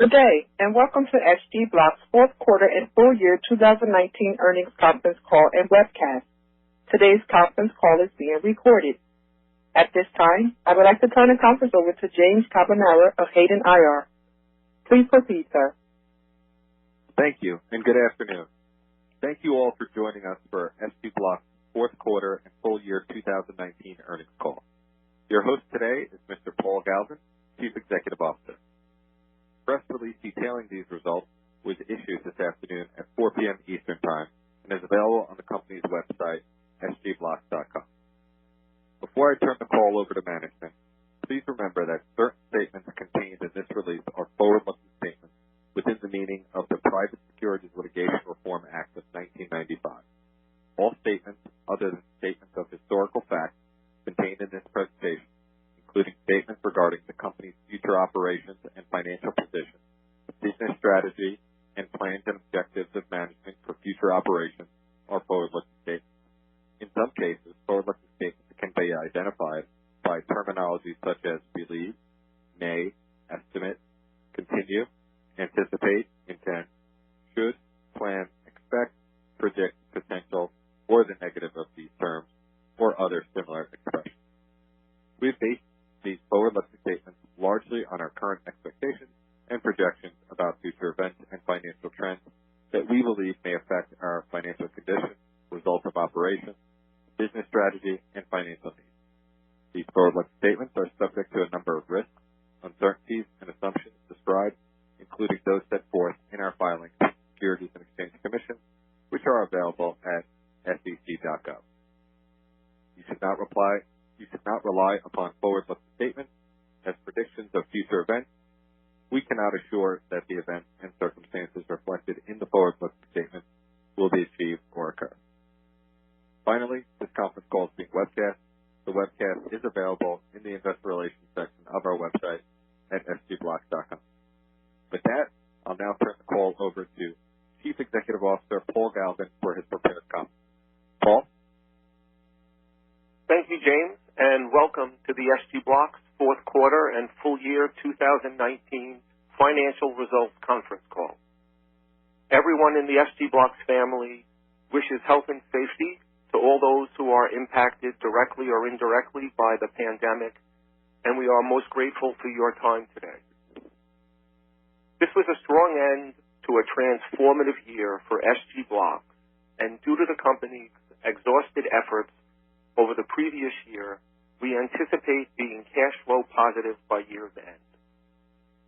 Good day, and welcome to SGBX fourth quarter and full year 2019 earnings conference call and webcast. Today's conference call is being recorded. At this time, I would like to turn the conference over to James Carbonara of Hayden IR. Please proceed, sir. Thank you, and good afternoon. Thank you all for joining us for SGBX fourth quarter and full year 2019 earnings call. Your host today is Mr. Paul Galvin, Chief Executive Officer. Press release detailing these results was issued this afternoon at 4 p.m. Eastern Time and is available on the company's website, sgblock.com. Before I turn the call over to management, please remember that certain statements contained in this release are forward-looking statements within the meaning of the Private Securities Litigation Reform Act of 1995. All statements other than statements of historical fact contained in this presentation, including statements regarding the company's future operations and financial position, business strategy, and plans and objectives of management for future operations, are forward-looking statements. In some cases, forward-looking statements can be identified by terminology such as believe, may, estimate, continue, anticipate, intend, should, plan, expect, predict, potential, or the negative of these terms, or other similar expressions. We've based these forward-looking statements largely on our current expectations and projections about future events and financial trends that we believe may affect our financial condition, results of operations, business strategy, and financial needs. These forward-looking statements are subject to a number of risks, uncertainties, and assumptions described, including those set forth in our filings with the Securities and Exchange Commission, which are available at sec.gov. You should not rely upon forward-looking statements as predictions of future events. We cannot assure that the events and circumstances reflected in the forward-looking statements will be achieved or occur. Finally, this conference call is being webcast. The webcast is available in the Investor Relations section of our website at sgblock.com. With that, I'll now turn the call over to Chief Executive Officer Paul Galvin for his prepared comments. Paul? Thank you, James, and welcome to the SGBX fourth quarter and full year 2019 financial results conference call. Everyone in the SGBX family wishes health and safety to all those who are impacted directly or indirectly by the pandemic, and we are most grateful for your time today. This was a strong end to a transformative year for SGBX, and due to the company's exhausted efforts over the previous year, we anticipate being cash flow positive by year's end.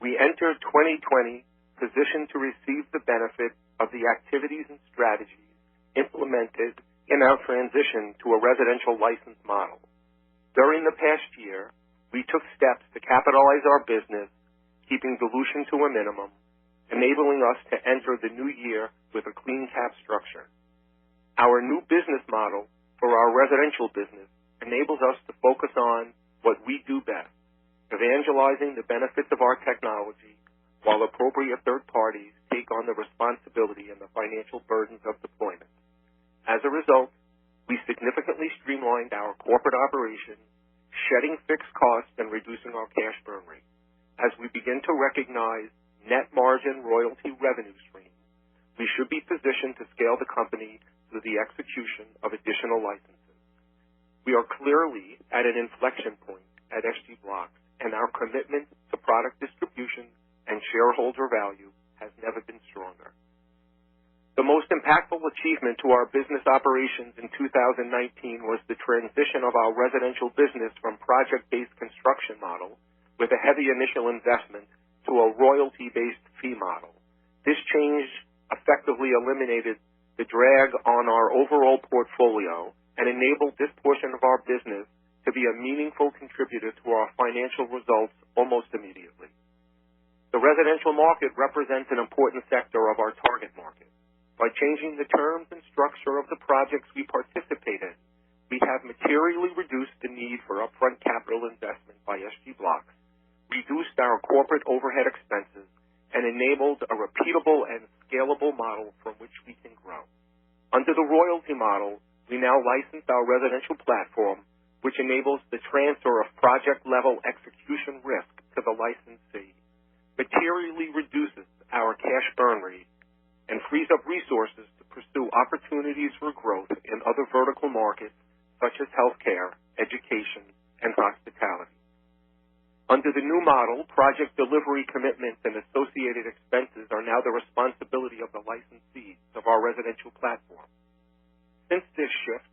We entered 2020 positioned to receive the benefit of the activities and strategies implemented in our transition to a residential license model. During the past year, we took steps to capitalize our business, keeping dilution to a minimum, enabling us to enter the new year with a clean cap structure. Our new business model for our residential business enables us to focus on what we do best, evangelizing the benefits of our technology while appropriate third parties take on the responsibility and the financial burdens of deployment. As a result, we significantly streamlined our corporate operations, shedding fixed costs and reducing our cash burn rate. As we begin to recognize net margin royalty revenue streams, we should be positioned to scale the company through the execution of additional licenses. We are clearly at an inflection point at SGBX, and our commitment to product distribution and shareholder value has never been stronger. The most impactful achievement to our business operations in 2019 was the transition of our residential business from project-based construction model with a heavy initial investment to a royalty-based fee model. This change effectively eliminated the drag on our overall portfolio and enabled this portion of our business to be a meaningful contributor to our financial results almost immediately. The residential market represents an important sector of our target market. By changing the terms and structure of the projects we participate in, we have materially reduced the need for upfront capital investment by SGBX, reduced our corporate overhead expenses, and enabled a repeatable and scalable model from which we can grow. Under the royalty model, we now license our residential platform, which enables the transfer of project-level execution risk to the licensee. materially reduces our cash burn rate and frees up resources to pursue opportunities for growth in other vertical markets such as healthcare, education, and hospitality. Under the new model, project delivery commitments and associated expenses are now the responsibility of the licensees of our residential platform. Since this shift,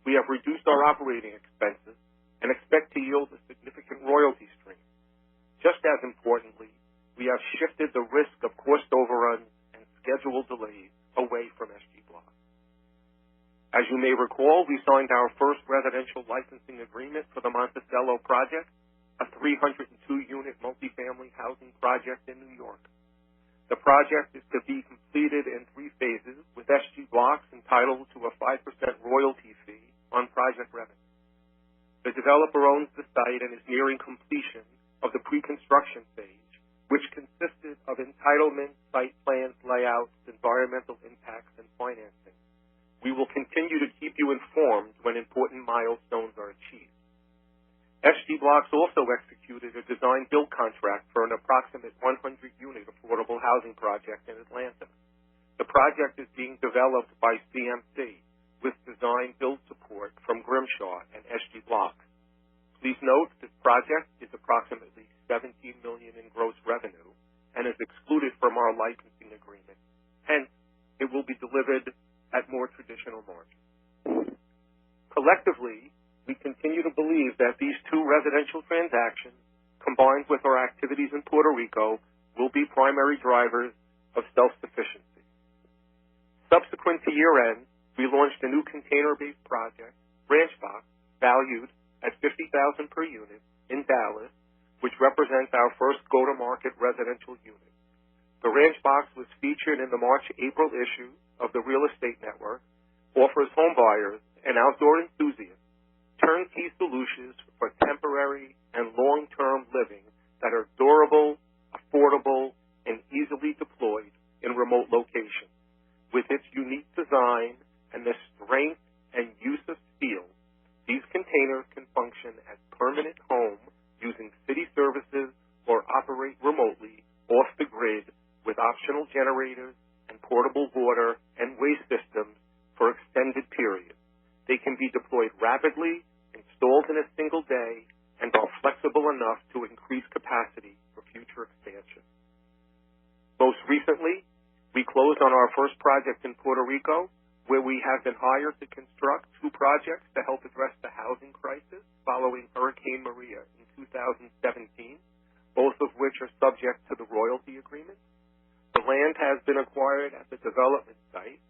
we have reduced our operating expenses and expect to yield a significant royalty stream. Just as importantly, we have shifted the risk of cost overruns and schedule delays away from SG Blocks. As you may recall, we signed our first residential licensing agreement for the Monticello project, a 302-unit multifamily housing project in New York. The project is to be completed in 3 phases, with SG Blocks entitled to a 5% royalty fee on project revenue. The developer owns the site and is nearing completion of the pre-construction phase, which consisted of entitlement, site plans, layouts, environmental impacts, and financing. We will continue to keep you informed when important milestones are achieved. SG Blocks also executed a design-build contract for an approximate 100-unit affordable housing project in Atlanta. The project is being developed by CMC with design-build support from Grimshaw and SG Blocks. Please note this project is approximately $17 million in gross revenue and is excluded from our licensing agreement. Hence, it will be delivered at more traditional margins. Collectively, we continue to believe that these 2 residential transactions, combined with our activities in Puerto Rico, will be primary drivers of self-sufficiency. Subsequent to year-end, we launched a new container-based project, Ranch Box, valued at $50,000 per unit in Dallas, which represents our first go-to-market residential unit. The Ranch Box was featured in the March-April issue of the Real Estate Network, offers homebuyers and outdoor enthusiasts turnkey solutions for temporary and long-term living that are durable, affordable, and easily deployed in remote locations. With its unique design and the strength and use of steel, these containers can function as permanent home using city services or operate remotely off the grid with optional generators and portable water and waste systems for extended periods. They can be deployed rapidly, installed in a single day, and are flexible enough to increase capacity for future expansion. Most recently, we closed on our first project in Puerto Rico, where we have been hired to construct 2 projects to help address the housing crisis following Hurricane Maria in 2017, both of which are subject to the royalty agreement. The land has been acquired at the development site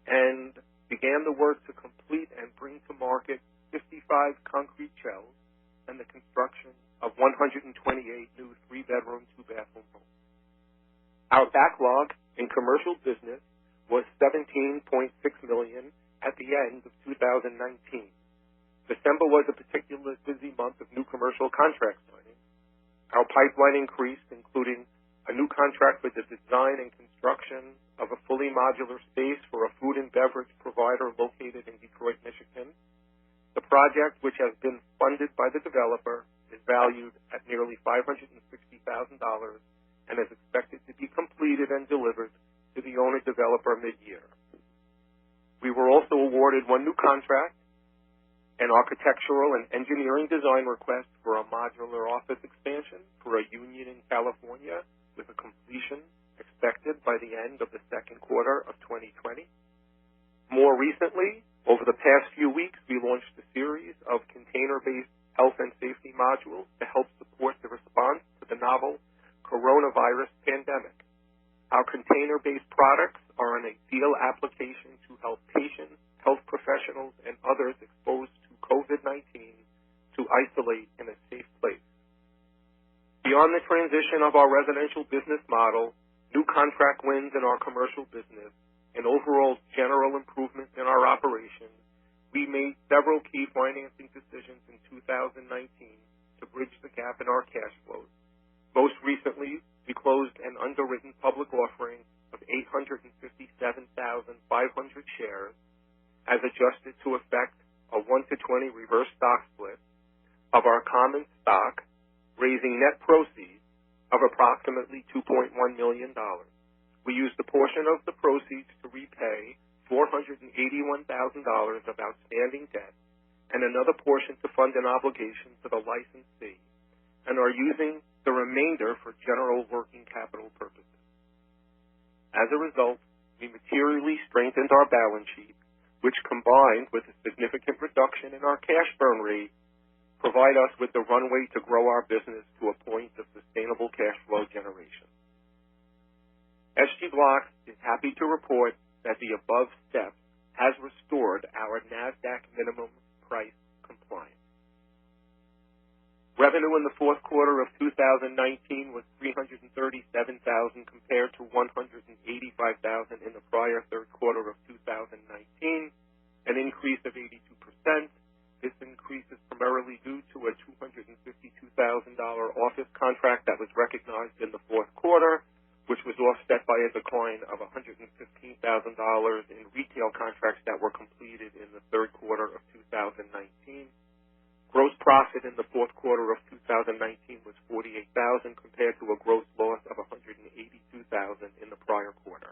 and began the work to complete and bring to market 55 concrete shells and the construction of 128 new 3-bedroom, 2-bathroom homes. Our backlog in commercial business was $17.6 million at the end of 2019. December was a particularly busy month of new commercial contract signings. Our pipeline increased, including a new contract for the design and construction of a fully modular space for a food and beverage provider located in Detroit, Michigan. The project, which has been funded by the developer, is valued at nearly $560,000 and is expected to be completed and delivered to the owner-developer mid-year. We were also awarded 1 new contract, an architectural and engineering design request for a modular office expansion for a union in California with a completion expected by the end of the second quarter of 2020. More recently, over the past few weeks, we launched a series of container-based health and safety modules to help support the response to the novel coronavirus pandemic. Our container-based products are an ideal application to help patients, health professionals, and others exposed to COVID-19 to isolate in a safe place. Beyond the transition of our residential business model, new contract wins in our commercial business, and overall general improvements in our operations, we made several key financing decisions in 2019 to bridge the gap in our cash flows. Most recently, we closed an underwritten public offering of 857,500 shares, as adjusted to effect a 1-to-20 reverse stock split of our common stock, raising net proceeds of approximately $2.1 million. We used a portion of the proceeds to repay $481,000 of outstanding debt and another portion to fund an obligation to the licensee, and are using the remainder for general working capital purposes. As a result, we materially strengthened our balance sheet, which combined with a significant reduction in our cash burn rate, provide us with the runway to grow our business to a point of sustainable cash flow generation. SG Blocks is happy to report that the above step has restored our NASDAQ minimum price compliance. Revenue in the fourth quarter of 2019 was $337,000 compared to $185,000 in the prior third quarter of 2019, an increase of 82%. This increase is primarily due to a $252,000 office contract that was recognized in the fourth quarter, which was offset by a decline of $115,000 in retail contracts that were completed in the third quarter of 2019. Gross profit in the fourth quarter of 2019 was $48,000 compared to a gross loss of $182,000 in the prior quarter.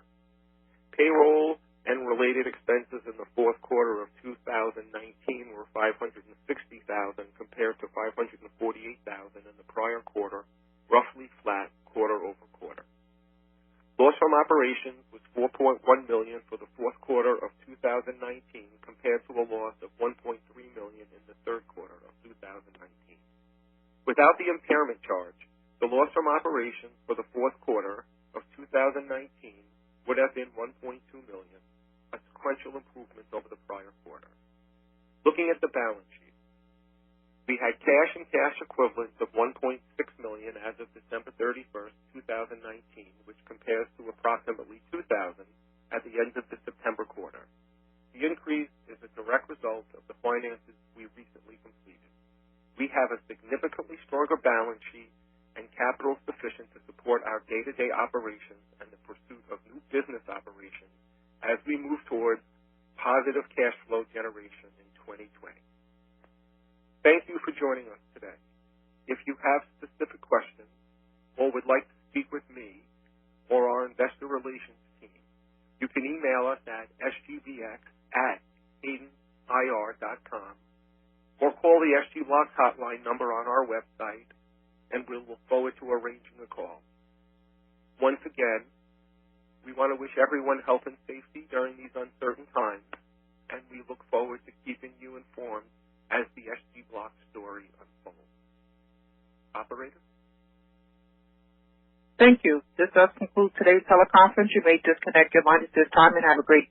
Payroll and related expenses in the fourth quarter of 2019 were $560,000 compared to $548,000 in the prior quarter, roughly flat quarter over quarter. Loss from operations was $4.1 million for the fourth quarter of 2019 compared to a loss of $1.3 million in the third quarter of 2019. Without the impairment charge, the loss from operations for the fourth quarter of 2019 would have been $1.2 million, a sequential improvement over the prior quarter. Looking at the balance sheet, we had cash and cash equivalents of $1.6 million as of December 31st, 2019, which compares to approximately $2,000 at the end of the September quarter. The increase is a direct result of the finances we recently completed. We have a significantly stronger balance sheet and capital sufficient to support our day-to-day operations and the pursuit of new business operations as we move towards positive cash flow generation in 2020. Thank you for joining us today. If you have specific questions or would like to speak with me or our investor relations team, you can email us at sgbx@aidenir.com or call the SG Blocks hotline number on our website, and we'll look forward to arranging a call. Once again, we want to wish everyone health and safety during these uncertain times, and we look forward to keeping you informed as the SG Blocks story unfolds. Operator? Thank you. This does conclude today's teleconference. You may disconnect your line at this time and have a great